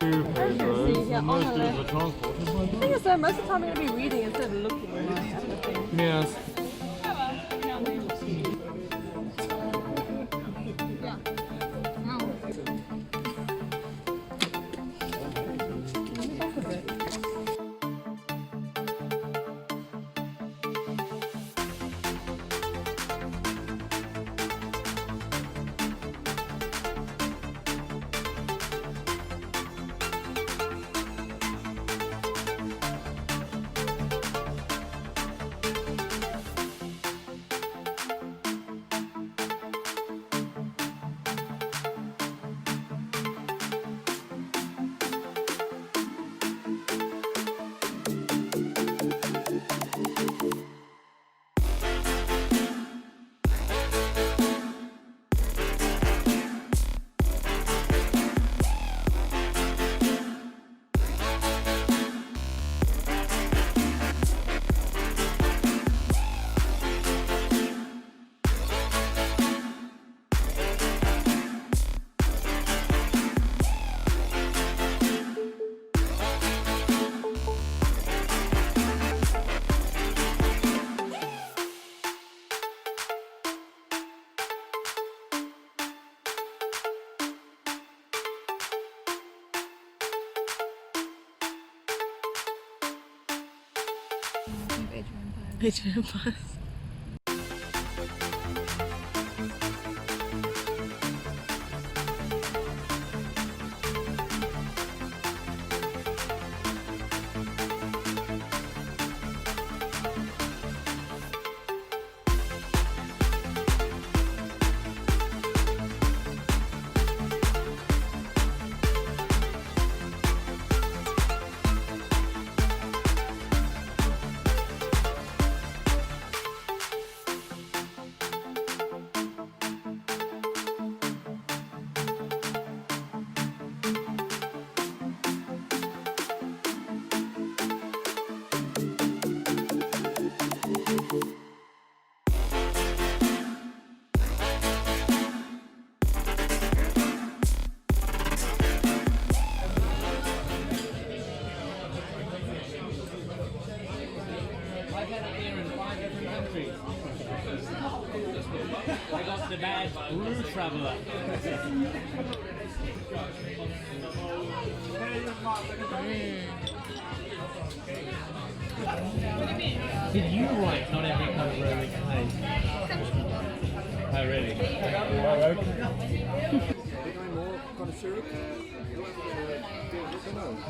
Yeah, most on of the the left. transport. The thing is though, most of the time you're going to be reading instead of looking at the thing. Yes. H&M Plus. I got the bad blue traveller. Did you write not every country every place? Oh really?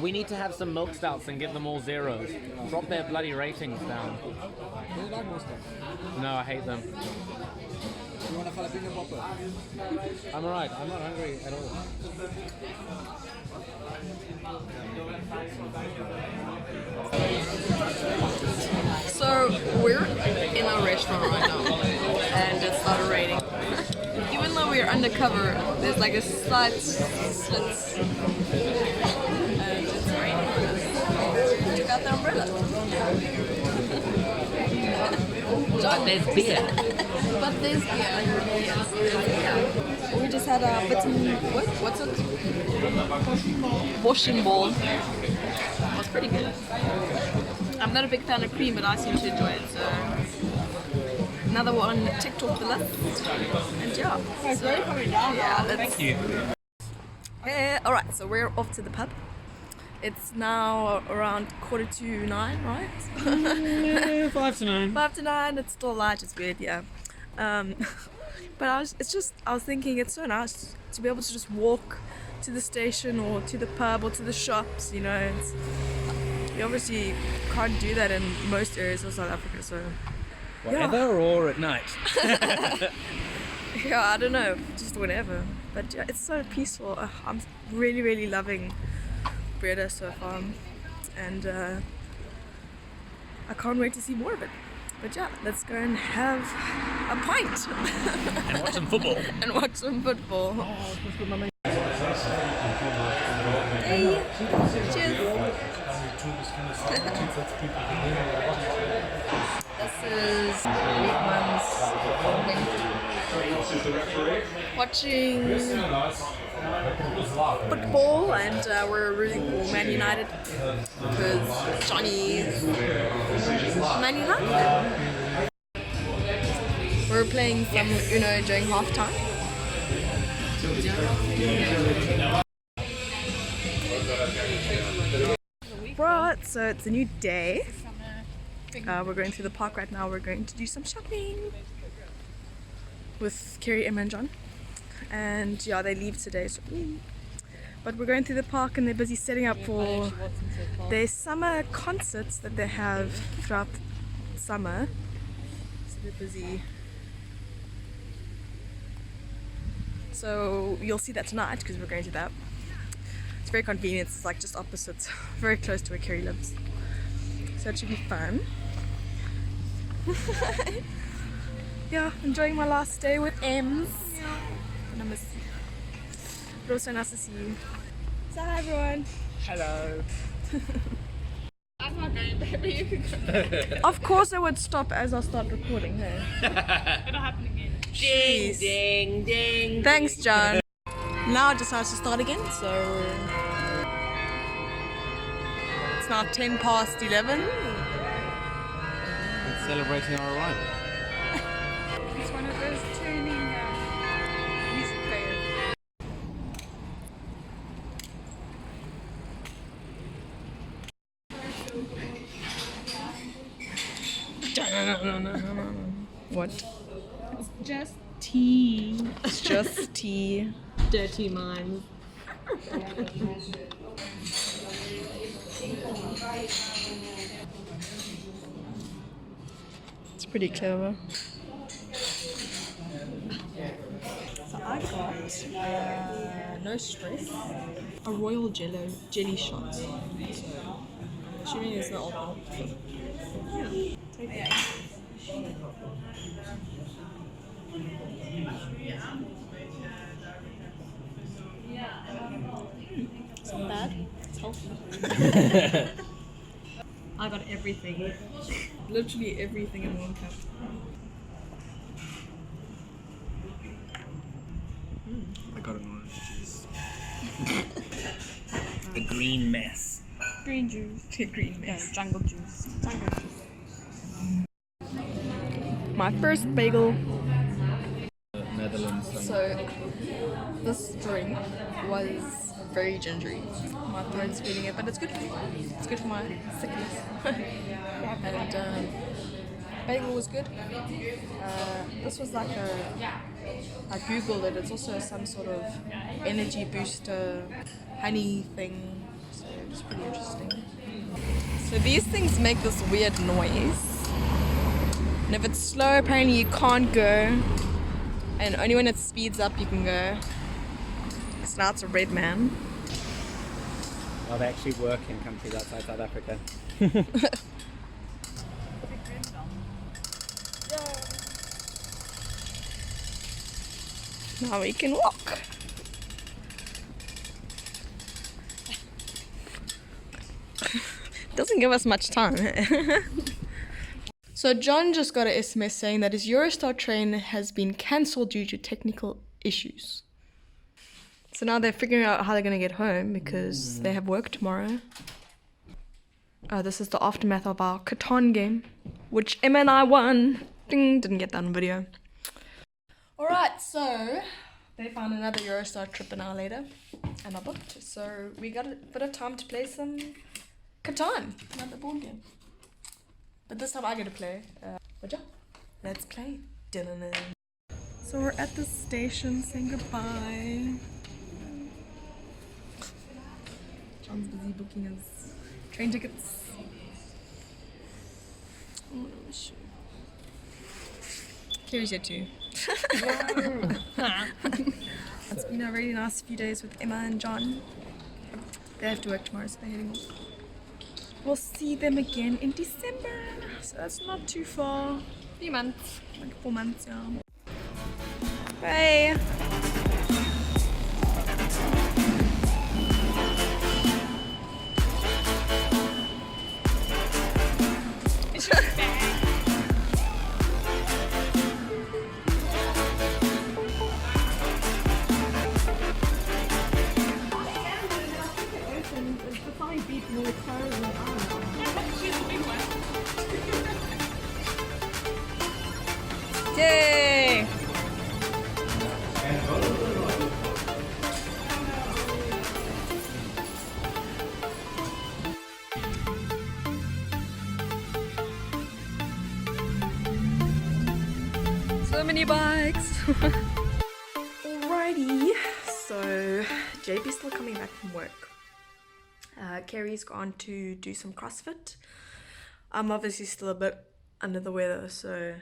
We need to have some milk stouts and give them all zeros. Drop their bloody ratings down. No, I hate them. You want a jalapeno popper? I'm alright, I'm not hungry at all. So we're in a restaurant right now and it started raining. Even though we're undercover, there's like a slight slits and it's raining. Took out the umbrella. But there's beer. But there's beer. Yes, there's beer. We just had a bitten, what's it? Wash and ball. It was pretty good. I'm not a big fan of cream, but I seem to enjoy it, so another one ticked off the list. And yeah, so, yeah, let's... Thank you. Alright, so we're off to the pub. It's now around 9:45, right? 5 to 9. 5 to 9, it's still light, it's weird, yeah. But I was thinking it's so nice to be able to just walk to the station or to the pub or to the shops, you know. You obviously can't do that in most areas of South Africa, so... Whatever or at night? Yeah, I don't know, just whenever. But yeah, it's so peaceful. I'm really, really loving Breda so far. And I can't wait to see more of it. But yeah, let's go and have a pint. And watch some football. And watch some football. Hey, cheers. This is Beekman's watching football, and we're rooting for Man United because Johnny's Man United. We're playing some Uno during halftime. Right, so it's a new day. We're going through the park right now. We're going to do some shopping with Keri, Emma and John. And yeah, they leave today. So, but we're going through the park and they're busy setting up for their summer concerts that they have throughout the summer. So they're busy. So you'll see that tonight because we're going to that. It's very convenient. It's like just opposite, very close to where Keri lives. So it should be fun. Yeah, enjoying my last day with Ems. And I miss you. But also nice to see you. Say hi everyone. Hello. I'm not going, baby. You can go. Of course I would stop as I start recording. Hey? It'll happen again. Ding, ding, ding. Thanks, John. Now it decides to start again, so it's now 11:10. It's celebrating our arrival. It's one of those turning music players. What? It's just tea. It's just tea. Dirty minds. It's pretty clever. So I got no stress, a royal jelly shot. So assuming it's not alcohol. Yeah. Take it. It's not bad. It's healthy. I got everything. Literally everything in one cup. I got an orange juice. The green mess. Green juice. Green mess. Jungle juice. Jungle juice. My first bagel. Netherlands. So this drink was very gingery. My throat's feeling it, but it's good for me. It's good for my sickness. And bagel was good. This was like I googled it. It's also some sort of energy booster honey thing. So it's pretty interesting. So these things make this weird noise. And if it's slow, apparently you can't go. And only when it speeds up you can go. So now it's a red man. Oh, they actually work in countries outside South Africa. Now we can walk. Doesn't give us much time. So John just got an SMS saying that his Eurostar train has been cancelled due to technical issues. So now they're figuring out how they're going to get home because they have work tomorrow. This is the aftermath of our Catan game, which Emma and I won. Ding, didn't get that on video. Alright, so they found another Eurostar trip an hour later and I booked. So we got a bit of time to play some Catan, another board game. But this time I get to play. Let's play. Dun-dun-dun. So we're at the station saying goodbye. John's busy booking his train tickets. Oh, no, sure. Keri's here too. It's been a really nice few days with Emma and John. They have to work tomorrow, so they're heading off. We'll see them again in December, so that's not too far. 3 months, like 4 months, yeah. Bye. Yay! So many bikes. Alrighty, so JP's still coming back from work. Keri's gone to do some CrossFit. I'm obviously still a bit under the weather, so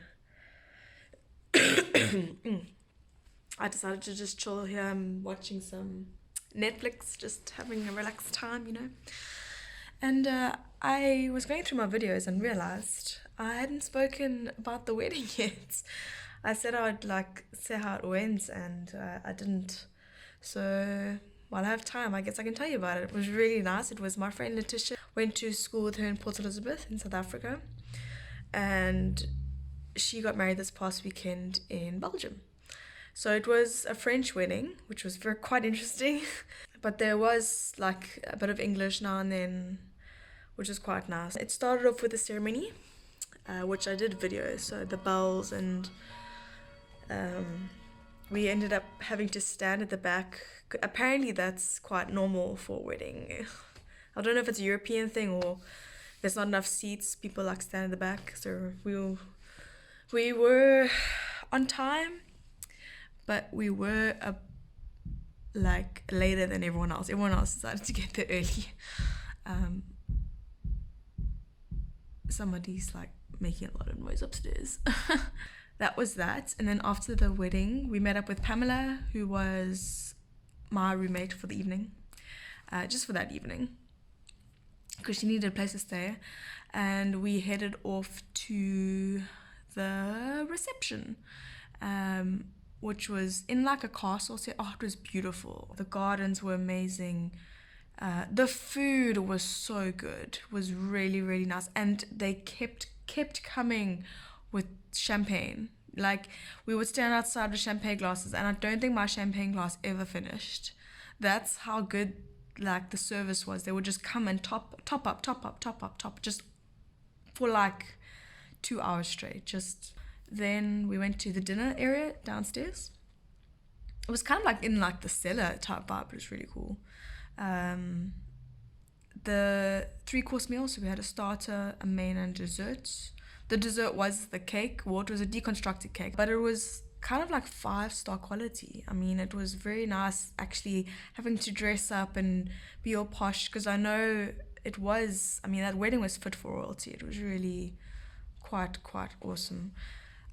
I decided to just chill here. I'm watching some Netflix, just having a relaxed time, you know. And I was going through my videos and realized I hadn't spoken about the wedding yet. I said I would like say how it went, and I didn't. So while I have time, I guess I can tell you about it. It was really nice. It was my friend Letitia. Went to school with her in Port Elizabeth in South Africa, and she got married this past weekend in Belgium. So it was a French wedding, which was quite interesting. But there was like a bit of English now and then, which was quite nice. It started off with a ceremony, which I did videos, so the bells, and we ended up having to stand at the back. Apparently that's quite normal for a wedding. I don't know if it's a European thing or there's not enough seats, people like stand at the back. So we were on time, but we were like later than everyone else. Everyone else decided to get there early. Somebody's like making a lot of noise upstairs. That was that. And then after the wedding, we met up with Pamela, who was my roommate for the evening, just for that evening, because she needed a place to stay. And we headed off to the reception, which was in like a castle. So it was beautiful. The gardens were amazing. The food was so good. It was really, really nice. And they kept coming with champagne. Like, we would stand outside with champagne glasses, and I don't think my champagne glass ever finished. That's how good like the service was. They would just come and top up just for like 2 hours straight. Just then we went to the dinner area downstairs. It was kind of like in like the cellar type vibe. It was really cool. The 3-course meal, so we had a starter, a main, and desserts. The dessert was the cake. Well, it was a deconstructed cake, but it was kind of like 5-star quality. I mean, it was very nice actually having to dress up and be all posh, because I know it was, I mean, that wedding was fit for royalty. It was really quite awesome.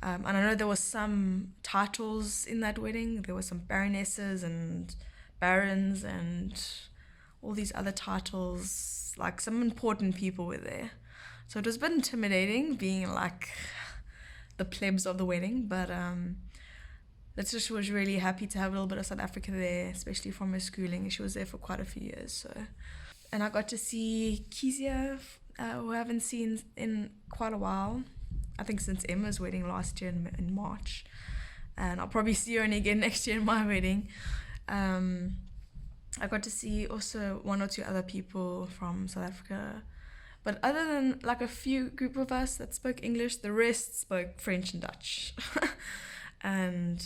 And I know there was some titles in that wedding. There were some baronesses and barons and all these other titles. Like, some important people were there. So it was a bit intimidating being like the plebs of the wedding, but Letitia was really happy to have a little bit of South Africa there, especially from her schooling. She was there for quite a few years. So, and I got to see Kezia, who I haven't seen in quite a while. I think since Emma's wedding last year in March, and I'll probably see her again next year in my wedding. I got to see also 1 or 2 other people from South Africa. But other than like a few group of us that spoke English, the rest spoke French and Dutch. And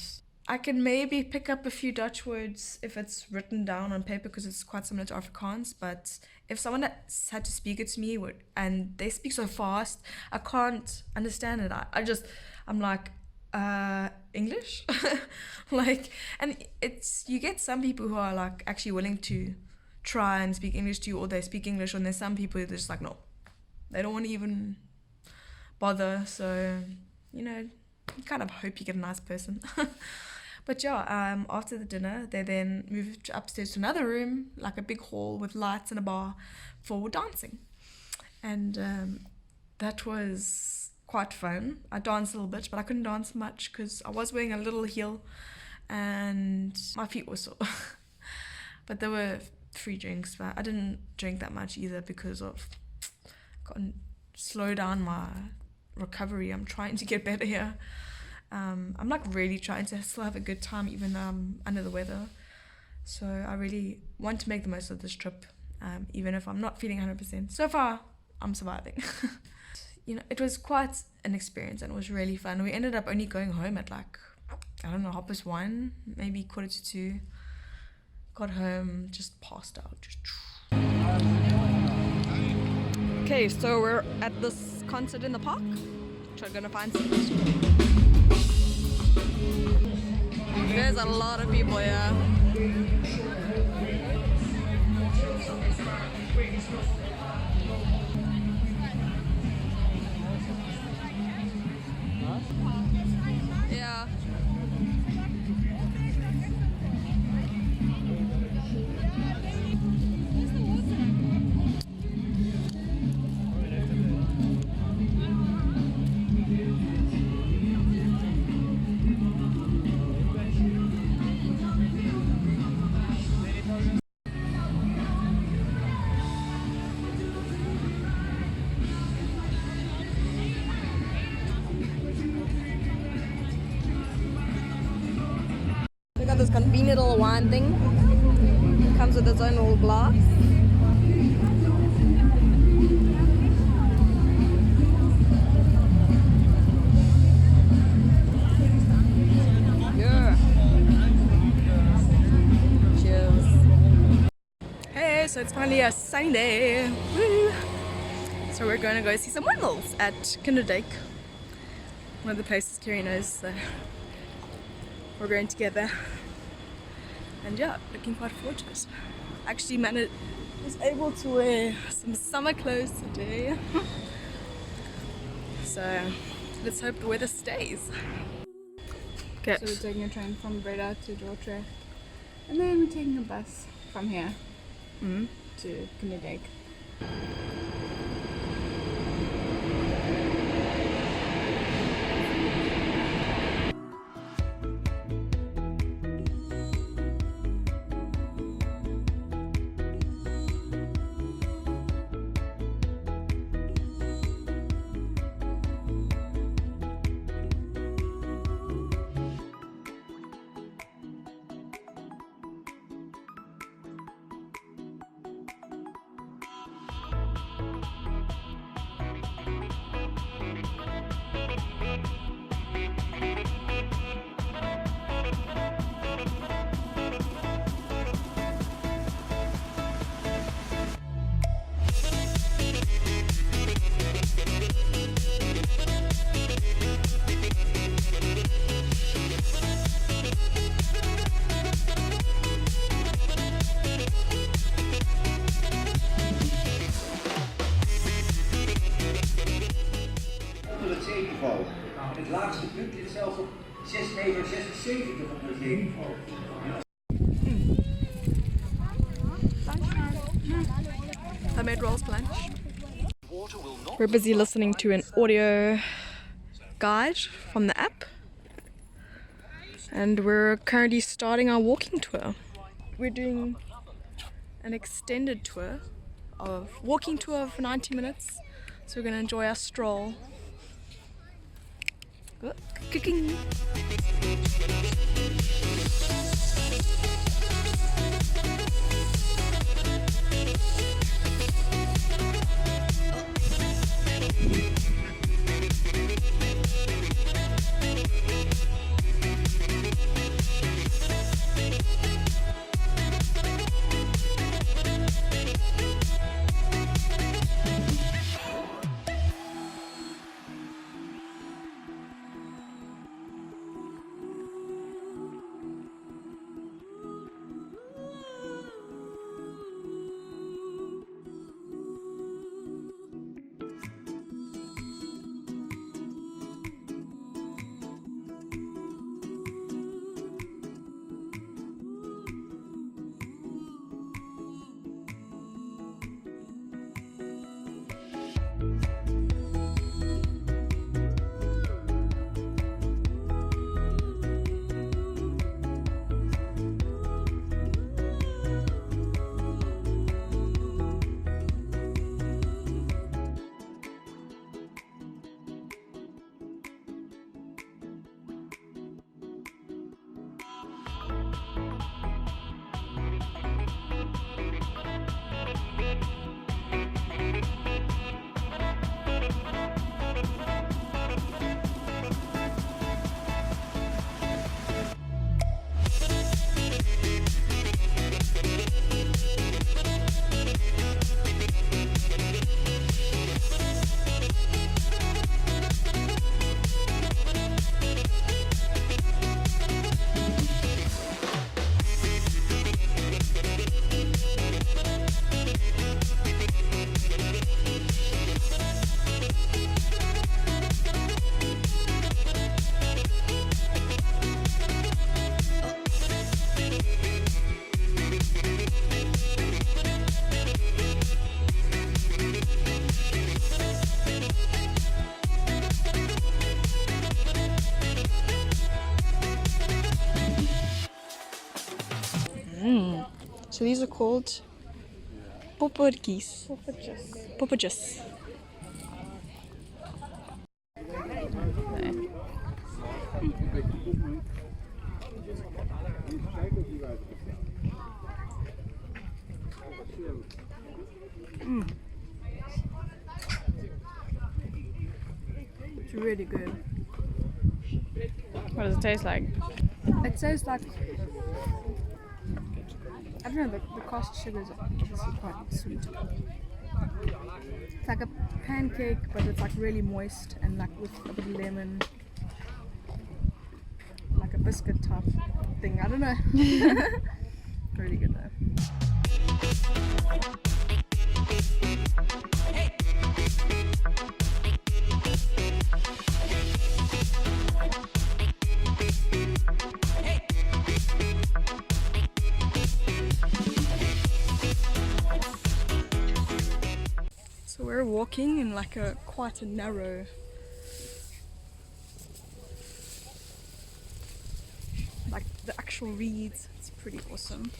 I can maybe pick up a few Dutch words if it's written down on paper, because it's quite similar to Afrikaans. But if someone had to speak it to me and they speak so fast, I can't understand it. I'm like, English? Like, and you get some people who are like actually willing to try and speak English to you, or they speak English, and there's some people who are just like, no, they don't want to even bother. So, you know, you kind of hope you get a nice person. But yeah, after the dinner, they then moved upstairs to another room, like a big hall with lights and a bar for dancing. And that was quite fun. I danced a little bit, but I couldn't dance much because I was wearing a little heel and my feet were sore. But there were free drinks, but I didn't drink that much either because of slow down my recovery. I'm trying to get better here. I'm like really trying to still have a good time even though I'm under the weather. So I really want to make the most of this trip, even if I'm not feeling 100%. So far, I'm surviving. it was quite an experience and it was really fun. We ended up only going home at like, I don't know, 1:30, maybe 1:45. Got home, just passed out. Okay, so we're at this concert in the park. Trying to find seats. There's a lot of people here. Yeah. We got this convenient little wine thing. Comes with its own little glass. Yeah. Cheers. Hey, so it's finally a sunny day. Woo! So we're going to go see some windmills at Kinderdijk. One of the places Keri knows, so we're going together. And yeah, looking quite forward to it. Actually was able to wear some summer clothes today. So let's hope the weather stays. Okay. So we're taking a train from Breda to Dordrecht, and then we're taking a bus from here to Kinderdijk. Het laagste punt ligt zelfs op 6,76 meter op de zeeniveau. I made Rolls lunch. We're busy listening to an audio guide from the app. And we're currently starting our walking tour. We're doing an extended tour walking tour of 90 minutes. So we're going to enjoy our stroll. Cooking. So these are called poppetjies. Poppetjes. It's really good. What does it taste like? It tastes like, I don't know, the cost sugar is obviously quite sweet. It's like a pancake, but it's like really moist and like with a bit of lemon, like a biscuit type thing. I don't know. Really good though. So we're walking in like a quite a narrow like the actual reeds. It's pretty awesome.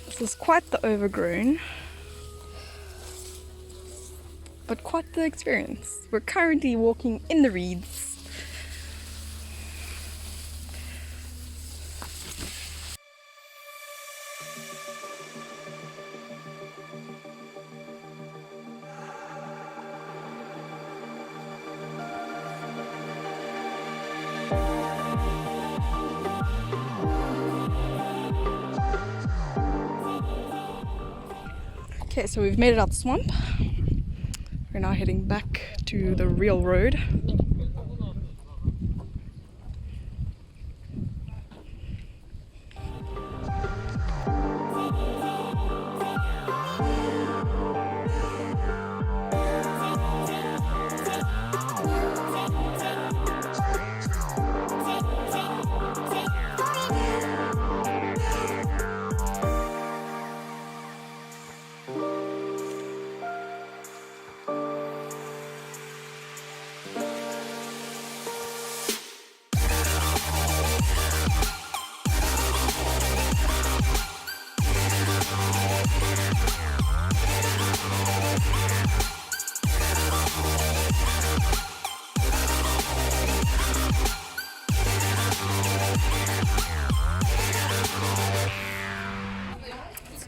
This is quite the overgrown, but quite the experience. We're currently walking in the reeds. Okay, so we've made it out the swamp. We're now heading back to the real road.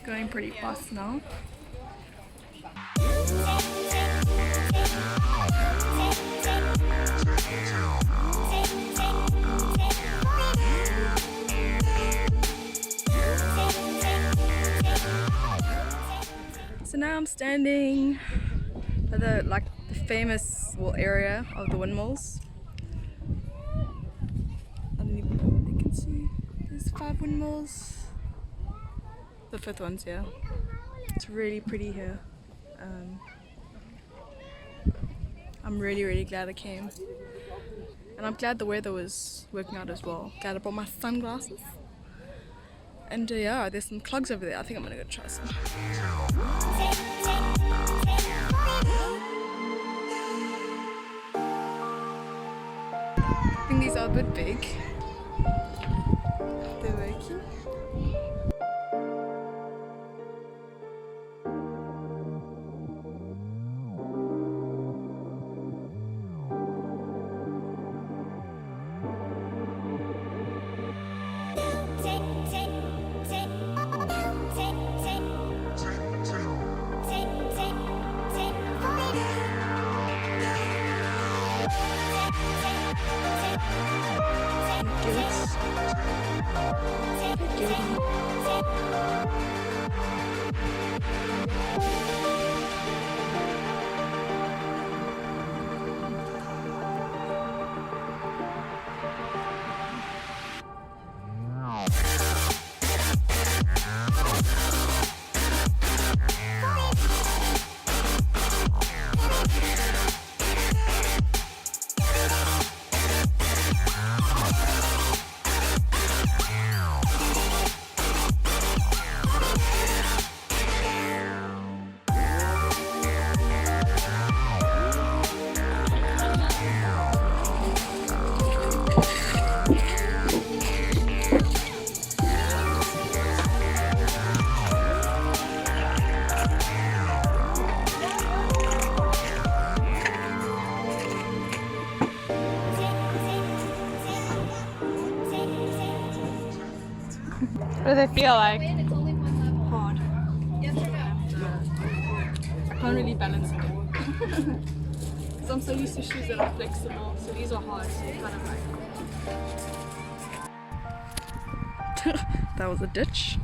Going pretty fast now. So now I'm standing at the famous area of the windmills. I don't even know what they can see. There's 5 windmills. The 5th one's here. It's really pretty here. I'm really glad I came. And I'm glad the weather was working out as well. Glad I brought my sunglasses. And yeah, there's some clogs over there. I think I'm gonna go try some. I think these are a bit big. They're working. What do they feel like? Hard. I can't really balance it. Because I'm so used to shoes that are flexible, so these are hard, so kind of like... That was a ditch.